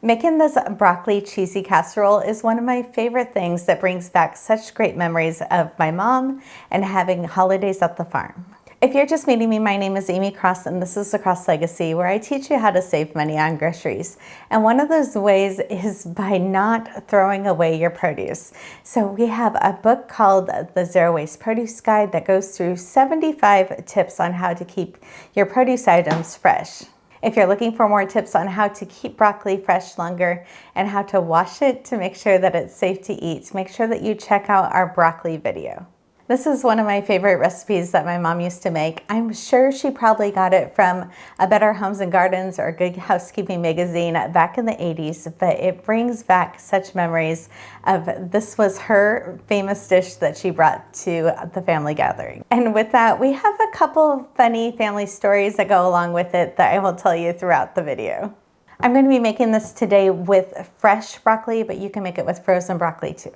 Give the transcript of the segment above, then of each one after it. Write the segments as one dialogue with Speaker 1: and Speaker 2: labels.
Speaker 1: Making this broccoli cheesy casserole is one of my favorite things that brings back such great memories of my mom and having holidays at the farm. If you're just meeting me, my name is Amy Cross and this is The Cross Legacy, where I teach you how to save money on groceries. And one of those ways is by not throwing away your produce. So we have a book called The Zero Waste Produce Guide that goes through 75 tips on how to keep your produce items fresh. If you're looking for more tips on how to keep broccoli fresh longer and how to wash it to make sure that it's safe to eat, make sure that you check out our broccoli video. This is one of my favorite recipes that my mom used to make. I'm sure she probably got it from A Better Homes and Gardens or Good Housekeeping magazine back in the 80s, but it brings back such memories of this was her famous dish that she brought to the family gathering. And with that, we have a couple of funny family stories that go along with it that I will tell you throughout the video. I'm going to be making this today with fresh broccoli, but you can make it with frozen broccoli too.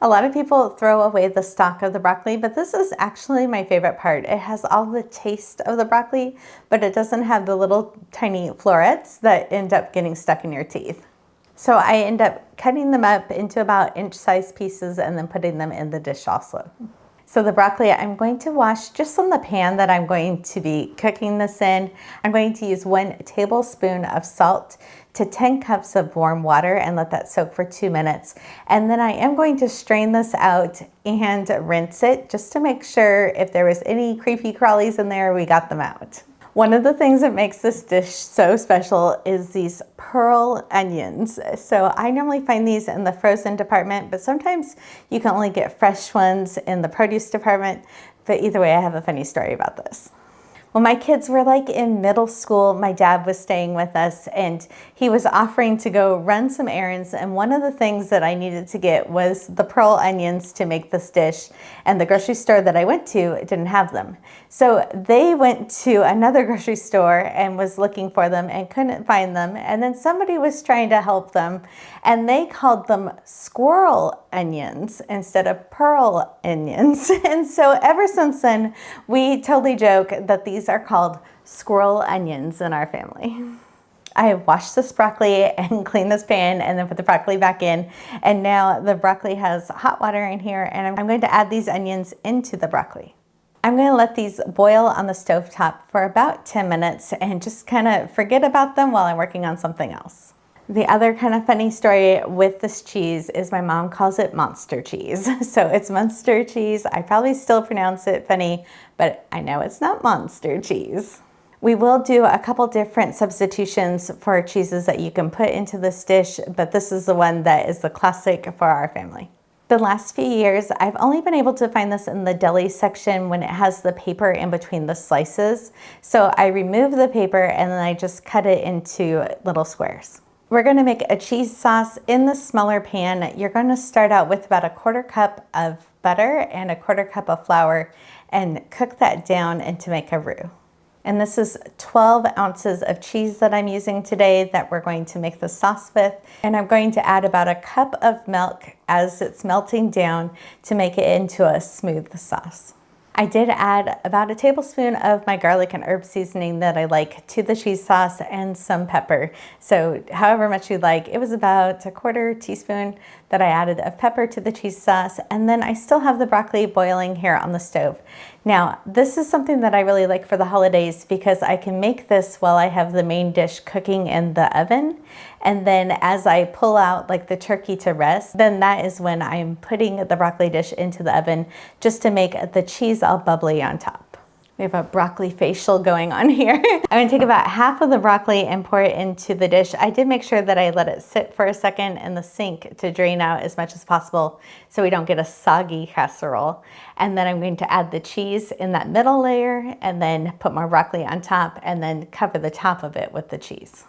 Speaker 1: A lot of people throw away the stalk of the broccoli, but this is actually my favorite part. It has all the taste of the broccoli, but it doesn't have the little tiny florets that end up getting stuck in your teeth. So I end up cutting them up into about inch-sized pieces and then putting them in the dish also. So the broccoli I'm going to wash just on the pan that I'm going to be cooking this in. I'm going to use 1 tablespoon of salt to 10 cups of warm water and let that soak for 2 minutes. And then I am going to strain this out and rinse it just to make sure if there was any creepy crawlies in there, we got them out. One of the things that makes this dish so special is these pearl onions. So I normally find these in the frozen department, but sometimes you can only get fresh ones in the produce department. But either way, I have a funny story about this. When my kids were like in middle school, my dad was staying with us and he was offering to go run some errands. And one of the things that I needed to get was the pearl onions to make this dish. And the grocery store that I went to didn't have them. So they went to another grocery store and was looking for them and couldn't find them. And then somebody was trying to help them and they called them squirrel onions instead of pearl onions. And so ever since then, we totally joke that these are called squirrel onions in our family. I have washed this broccoli and cleaned this pan and then put the broccoli back in. And now the broccoli has hot water in here and I'm going to add these onions into the broccoli. I'm going to let these boil on the stovetop for about 10 minutes and just kind of forget about them while I'm working on something else. The other kind of funny story with this cheese is my mom calls it Muenster cheese. So it's Muenster cheese. I probably still pronounce it funny, but I know it's not Muenster cheese. We will do a couple different substitutions for cheeses that you can put into this dish, but this is the one that is the classic for our family. The last few years, I've only been able to find this in the deli section when it has the paper in between the slices. So I remove the paper and then I just cut it into little squares. We're going to make a cheese sauce in the smaller pan. You're going to start out with about 1/4 cup of butter and 1/4 cup of flour and cook that down and to make a roux. And this is 12 ounces of cheese that I'm using today that we're going to make the sauce with. And I'm going to add about 1 cup of milk as it's melting down to make it into a smooth sauce. I did add about 1 tablespoon of my garlic and herb seasoning that I like to the cheese sauce and some pepper. So however much you like, it was about 1/4 teaspoon that I added of pepper to the cheese sauce. And then I still have the broccoli boiling here on the stove. Now, this is something that I really like for the holidays because I can make this while I have the main dish cooking in the oven. And then as I pull out like the turkey to rest, then that is when I'm putting the broccoli dish into the oven just to make the cheese all bubbly on top. We have a broccoli facial going on here. I'm gonna take about half of the broccoli and pour it into the dish. I did make sure that I let it sit for a second in the sink to drain out as much as possible so we don't get a soggy casserole. And then I'm going to add the cheese in that middle layer and then put more broccoli on top and then cover the top of it with the cheese.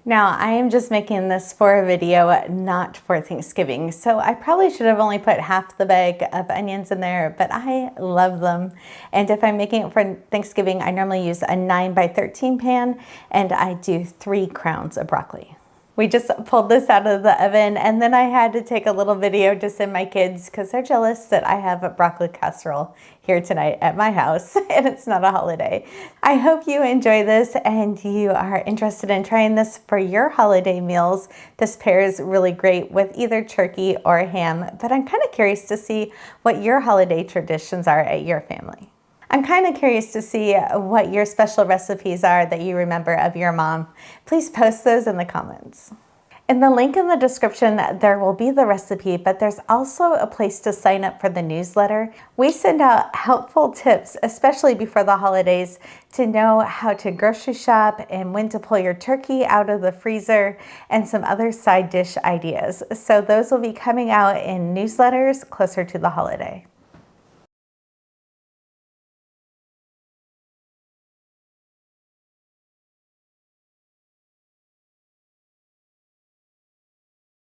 Speaker 1: Now, I am just making this for a video, not for Thanksgiving. So I probably should have only put half the bag of onions in there, but I love them. And if I'm making it for Thanksgiving, I normally use a 9 by 13 pan and I do 3 crowns of broccoli. We just pulled this out of the oven, and then I had to take a little video to send my kids because they're jealous that I have a broccoli casserole here tonight at my house and it's not a holiday. I hope you enjoy this and you are interested in trying this for your holiday meals. This pairs really great with either turkey or ham, but I'm kind of curious to see what your holiday traditions are at your family. I'm kind of curious to see what your special recipes are that you remember of your mom. Please post those in the comments. In the link in the description, there will be the recipe, but there's also a place to sign up for the newsletter. We send out helpful tips, especially before the holidays, to know how to grocery shop and when to pull your turkey out of the freezer and some other side dish ideas. So those will be coming out in newsletters closer to the holiday.